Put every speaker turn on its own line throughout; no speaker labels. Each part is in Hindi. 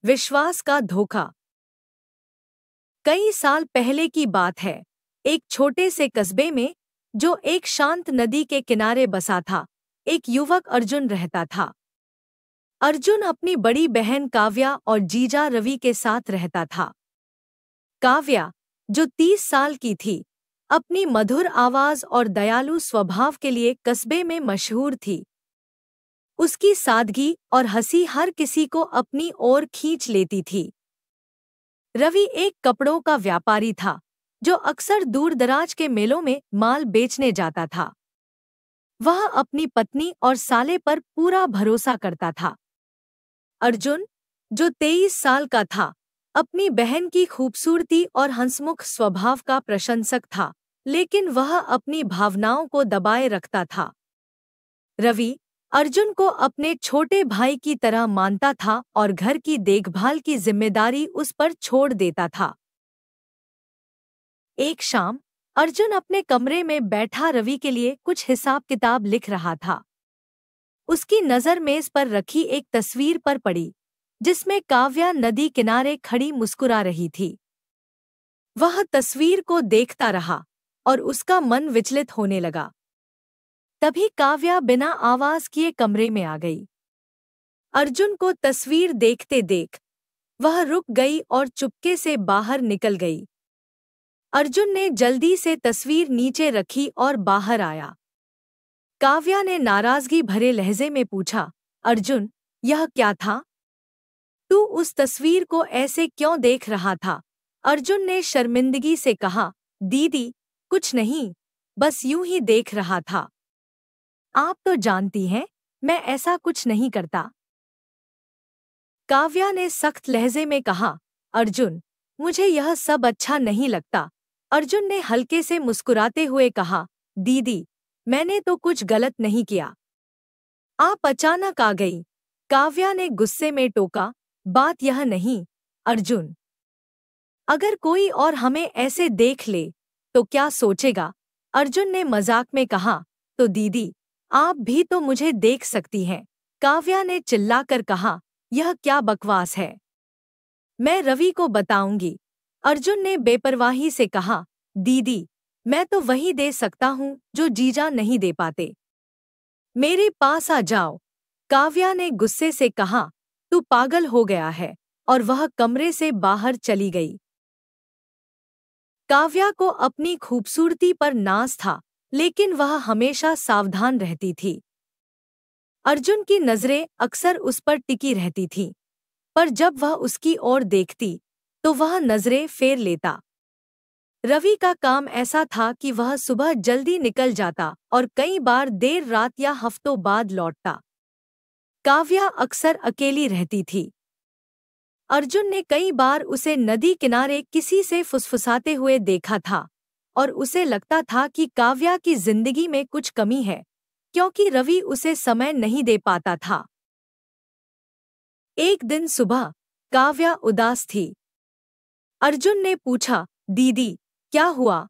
विश्वास का धोखा। कई साल पहले की बात है। एक छोटे से कस्बे में, जो एक शांत नदी के किनारे बसा था, एक युवक अर्जुन रहता था। अर्जुन अपनी बड़ी बहन काव्या और जीजा रवि के साथ रहता था। काव्या, जो 30 साल की थी, अपनी मधुर आवाज और दयालु स्वभाव के लिए कस्बे में मशहूर थी। उसकी सादगी और हंसी हर किसी को अपनी ओर खींच लेती थी। रवि एक कपड़ों का व्यापारी था, जो अक्सर दूर-दराज के मेलों में माल बेचने जाता था। वह अपनी पत्नी और साले पर पूरा भरोसा करता था। अर्जुन, जो 23 साल का था, अपनी बहन की खूबसूरती और हंसमुख स्वभाव का प्रशंसक था, लेकिन वह अपनी भावनाओं को दबाए रखता था। रवि अर्जुन को अपने छोटे भाई की तरह मानता था और घर की देखभाल की जिम्मेदारी उस पर छोड़ देता था। एक शाम, अर्जुन अपने कमरे में बैठा रवि के लिए कुछ हिसाब किताब लिख रहा था। उसकी नज़र मेज पर रखी एक तस्वीर पर पड़ी, जिसमें काव्या नदी किनारे खड़ी मुस्कुरा रही थी। वह तस्वीर को देखता रहा और उसका मन विचलित होने लगा। तभी काव्या बिना आवाज किए कमरे में आ गई। अर्जुन को तस्वीर देखते देख वह रुक गई और चुपके से बाहर निकल गई। अर्जुन ने जल्दी से तस्वीर नीचे रखी और बाहर आया। काव्या ने नाराजगी भरे लहजे में पूछा, अर्जुन, यह क्या था? तू उस तस्वीर को ऐसे क्यों देख रहा था? अर्जुन ने शर्मिंदगी से कहा, दीदी, कुछ नहीं, बस यूं ही देख रहा था। आप तो जानती हैं, मैं ऐसा कुछ नहीं करता। काव्या ने सख्त लहजे में कहा, अर्जुन, मुझे यह सब अच्छा नहीं लगता। अर्जुन ने हल्के से मुस्कुराते हुए कहा, दीदी, मैंने तो कुछ गलत नहीं किया। आप अचानक आ गई। काव्या ने गुस्से में टोका, बात यह नहीं, अर्जुन। अगर कोई और हमें ऐसे देख ले, तो क्या सोचेगा? अर्जुन ने मजाक में कहा, तो दीदी, आप भी तो मुझे देख सकती हैं। काव्या ने चिल्लाकर कहा, यह क्या बकवास है? मैं रवि को बताऊंगी। अर्जुन ने बेपरवाही से कहा, दीदी, मैं तो वही दे सकता हूँ जो जीजा नहीं दे पाते। मेरे पास आ जाओ। काव्या ने गुस्से से कहा, तू पागल हो गया है, और वह कमरे से बाहर चली गई। काव्या को अपनी खूबसूरती पर नाज था, लेकिन वह हमेशा सावधान रहती थी। अर्जुन की नजरें अक्सर उस पर टिकी रहती थीं, पर जब वह उसकी ओर देखती, तो वह नजरें फेर लेता। रवि का काम ऐसा था कि वह सुबह जल्दी निकल जाता और कई बार देर रात या हफ्तों बाद लौटता। काव्या अक्सर अकेली रहती थी। अर्जुन ने कई बार उसे नदी किनारे किसी से फुसफुसाते हुए देखा था, और उसे लगता था कि काव्या की जिंदगी में कुछ कमी है, क्योंकि रवि उसे समय नहीं दे पाता था। एक दिन सुबह काव्या उदास थी। अर्जुन ने पूछा, दीदी, क्या हुआ?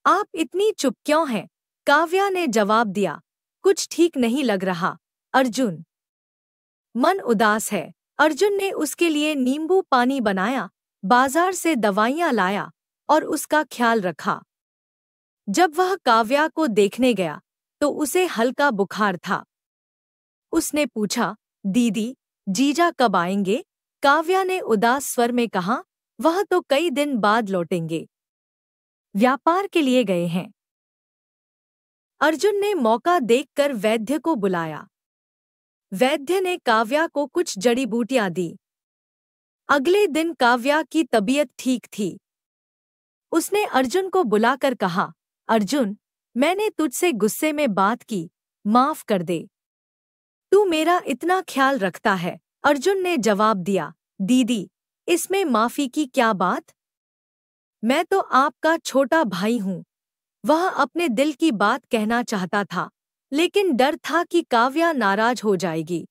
आप इतनी चुप क्यों हैं? काव्या ने जवाब दिया, कुछ ठीक नहीं लग रहा, अर्जुन। मन उदास है। अर्जुन ने उसके लिए नींबू पानी बनाया, बाजार से दवाइयां लाया और उसका ख्याल रखा। जब वह काव्या को देखने गया, तो उसे हल्का बुखार था। उसने पूछा, दीदी, जीजा कब आएंगे? काव्या ने उदास स्वर में कहा, वह तो कई दिन बाद लौटेंगे। व्यापार के लिए गए हैं। अर्जुन ने मौका देखकर वैद्य को बुलाया। वैद्य ने काव्या को कुछ जड़ी बूटियां दी। अगले दिन काव्या की तबीयत ठीक थी। उसने अर्जुन को बुलाकर कहा, अर्जुन, मैंने तुझसे गुस्से में बात की, माफ कर दे। तू मेरा इतना ख्याल रखता है। अर्जुन ने जवाब दिया, दीदी, इसमें माफी की क्या बात? मैं तो आपका छोटा भाई हूँ। वह अपने दिल की बात कहना चाहता था, लेकिन डर था कि काव्या नाराज हो जाएगी।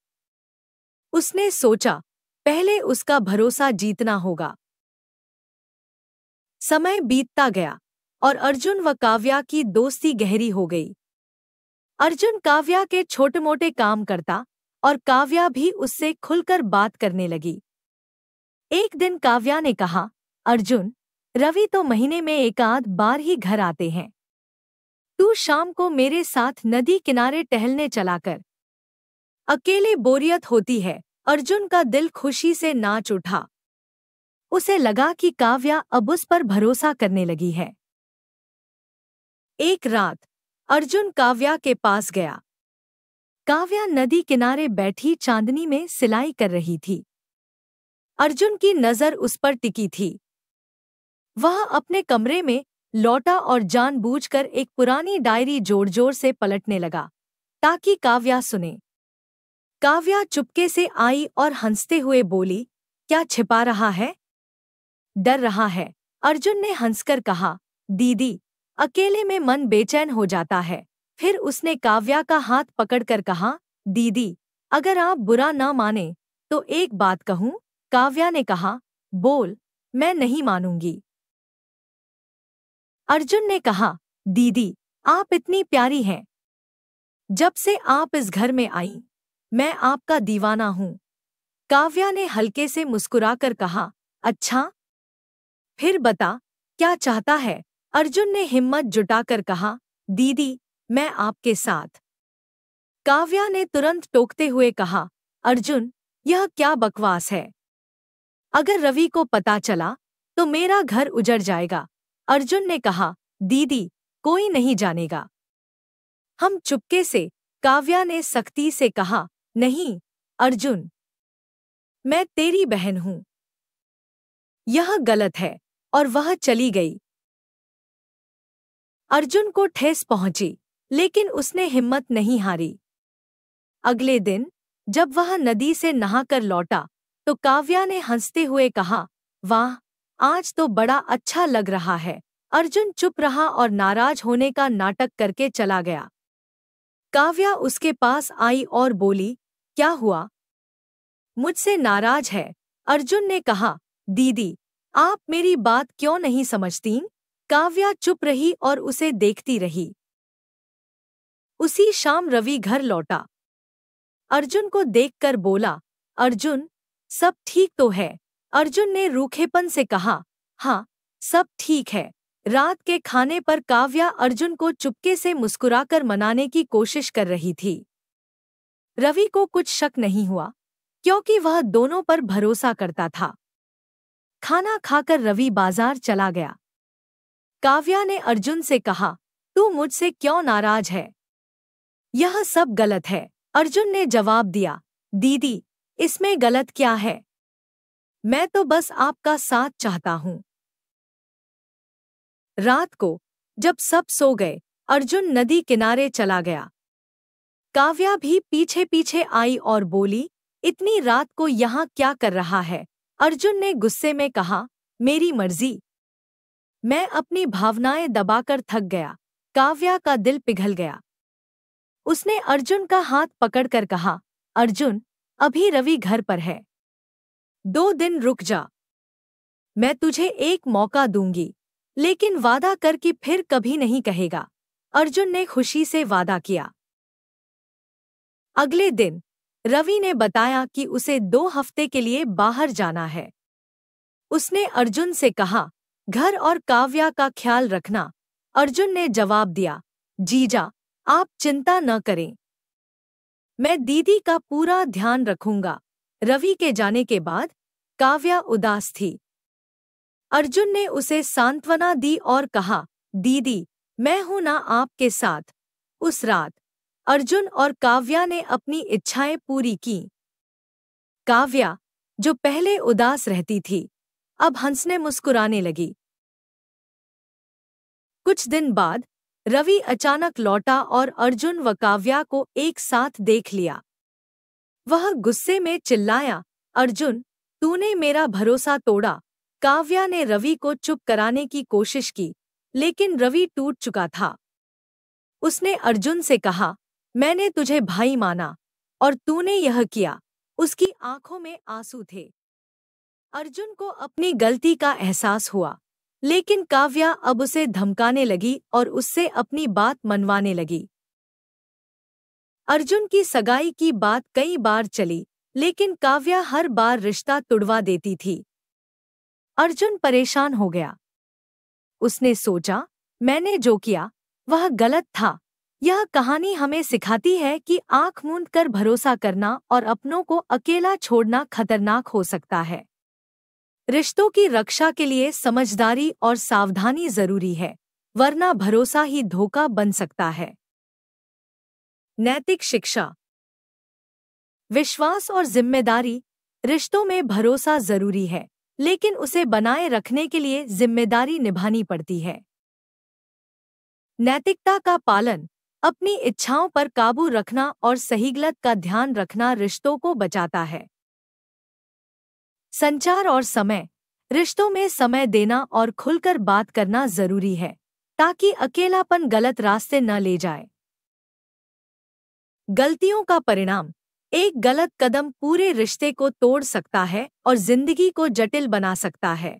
उसने सोचा, पहले उसका भरोसा जीतना होगा। समय बीतता गया और अर्जुन व काव्या की दोस्ती गहरी हो गई। अर्जुन काव्या के छोटे-मोटे काम करता और काव्या भी उससे खुलकर बात करने लगी। एक दिन काव्या ने कहा, अर्जुन, रवि तो महीने में एक आध बार ही घर आते हैं। तू शाम को मेरे साथ नदी किनारे टहलने चला कर। अकेले बोरियत होती है। अर्जुन का दिल खुशी से नाच उठा। उसे लगा कि काव्या अब उस पर भरोसा करने लगी है। एक रात अर्जुन काव्या के पास गया। काव्या नदी किनारे बैठी चांदनी में सिलाई कर रही थी। अर्जुन की नजर उस पर टिकी थी। वह अपने कमरे में लौटा और जानबूझकर एक पुरानी डायरी जोर-जोर से पलटने लगा ताकि काव्या सुने। काव्या चुपके से आई और हंसते हुए बोली, क्या छिपा रहा है? डर रहा है। अर्जुन ने हंसकर कहा, दीदी, अकेले में मन बेचैन हो जाता है। फिर उसने काव्या का हाथ पकड़कर कहा, दीदी, अगर आप बुरा न माने तो एक बात कहूं? काव्या ने कहा, बोल, मैं नहीं मानूंगी। अर्जुन ने कहा, दीदी, आप इतनी प्यारी हैं। जब से आप इस घर में आई, मैं आपका दीवाना हूं। काव्या ने हल्के से मुस्कुराकर कहा, अच्छा, फिर बता, क्या चाहता है? अर्जुन ने हिम्मत जुटाकर कहा, दीदी, मैं आपके साथ। काव्या ने तुरंत टोकते हुए कहा, अर्जुन, यह क्या बकवास है? अगर रवि को पता चला तो मेरा घर उजड़ जाएगा। अर्जुन ने कहा, दीदी, कोई नहीं जानेगा। हम चुपके से। काव्या ने सख्ती से कहा, नहीं, अर्जुन, मैं तेरी बहन हूं। यह गलत है। और वह चली गई। अर्जुन को ठेस पहुंची, लेकिन उसने हिम्मत नहीं हारी। अगले दिन जब वह नदी से नहाकर लौटा तो काव्या ने हंसते हुए कहा, वाह, आज तो बड़ा अच्छा लग रहा है। अर्जुन चुप रहा और नाराज होने का नाटक करके चला गया। काव्या उसके पास आई और बोली, क्या हुआ? मुझसे नाराज है? अर्जुन ने कहा, दीदी, आप मेरी बात क्यों नहीं समझतीं? काव्या चुप रही और उसे देखती रही। उसी शाम रवि घर लौटा। अर्जुन को देखकर बोला, अर्जुन, सब ठीक तो है? अर्जुन ने रूखेपन से कहा, हाँ, सब ठीक है। रात के खाने पर काव्या अर्जुन को चुपके से मुस्कुराकर मनाने की कोशिश कर रही थी। रवि को कुछ शक नहीं हुआ, क्योंकि वह दोनों पर भरोसा करता था। खाना खाकर रवि बाजार चला गया। काव्या ने अर्जुन से कहा, तू मुझसे क्यों नाराज है? यह सब गलत है। अर्जुन ने जवाब दिया, दीदी, इसमें गलत क्या है? मैं तो बस आपका साथ चाहता हूं। रात को जब सब सो गए, अर्जुन नदी किनारे चला गया। काव्या भी पीछे पीछे आई और बोली, इतनी रात को यहाँ क्या कर रहा है? अर्जुन ने गुस्से में कहा, मेरी मर्जी। मैं अपनी भावनाएं दबाकर थक गया। काव्या का दिल पिघल गया। उसने अर्जुन का हाथ पकड़कर कहा, अर्जुन, अभी रवि घर पर है। 2 दिन रुक जा। मैं तुझे एक मौका दूंगी, लेकिन वादा कर कि फिर कभी नहीं कहेगा। अर्जुन ने खुशी से वादा किया। अगले दिन रवि ने बताया कि उसे 2 हफ्ते के लिए बाहर जाना है। उसने अर्जुन से कहा, घर और काव्या का ख्याल रखना। अर्जुन ने जवाब दिया, जीजा, आप चिंता न करें। मैं दीदी का पूरा ध्यान रखूंगा। रवि के जाने के बाद काव्या उदास थी। अर्जुन ने उसे सांत्वना दी और कहा, दीदी, मैं हूं ना आपके साथ। उस रात अर्जुन और काव्या ने अपनी इच्छाएं पूरी की। काव्या, जो पहले उदास रहती थी, अब हंसने मुस्कुराने लगी। कुछ दिन बाद रवि अचानक लौटा और अर्जुन व काव्या को एक साथ देख लिया। वह गुस्से में चिल्लाया, अर्जुन, तूने मेरा भरोसा तोड़ा। काव्या ने रवि को चुप कराने की कोशिश की, लेकिन रवि टूट चुका था। उसने अर्जुन से कहा, मैंने तुझे भाई माना और तूने यह किया। उसकी आंखों में आंसू थे। अर्जुन को अपनी गलती का एहसास हुआ, लेकिन काव्या अब उसे धमकाने लगी और उससे अपनी बात मनवाने लगी। अर्जुन की सगाई की बात कई बार चली, लेकिन काव्या हर बार रिश्ता तुड़वा देती थी। अर्जुन परेशान हो गया। उसने सोचा, मैंने जो किया वह गलत था। यह कहानी हमें सिखाती है कि आंख मूंद कर भरोसा करना और अपनों को अकेला छोड़ना खतरनाक हो सकता है। रिश्तों की रक्षा के लिए समझदारी और सावधानी जरूरी है, वरना भरोसा ही धोखा बन सकता है। नैतिक शिक्षा। विश्वास और जिम्मेदारी। रिश्तों में भरोसा जरूरी है, लेकिन उसे बनाए रखने के लिए जिम्मेदारी निभानी पड़ती है। नैतिकता का पालन, अपनी इच्छाओं पर काबू रखना और सही गलत का ध्यान रखना रिश्तों को बचाता है। संचार और समय। रिश्तों में समय देना और खुलकर बात करना जरूरी है, ताकि अकेलापन गलत रास्ते न ले जाए। गलतियों का परिणाम। एक गलत कदम पूरे रिश्ते को तोड़ सकता है और जिंदगी को जटिल बना सकता है।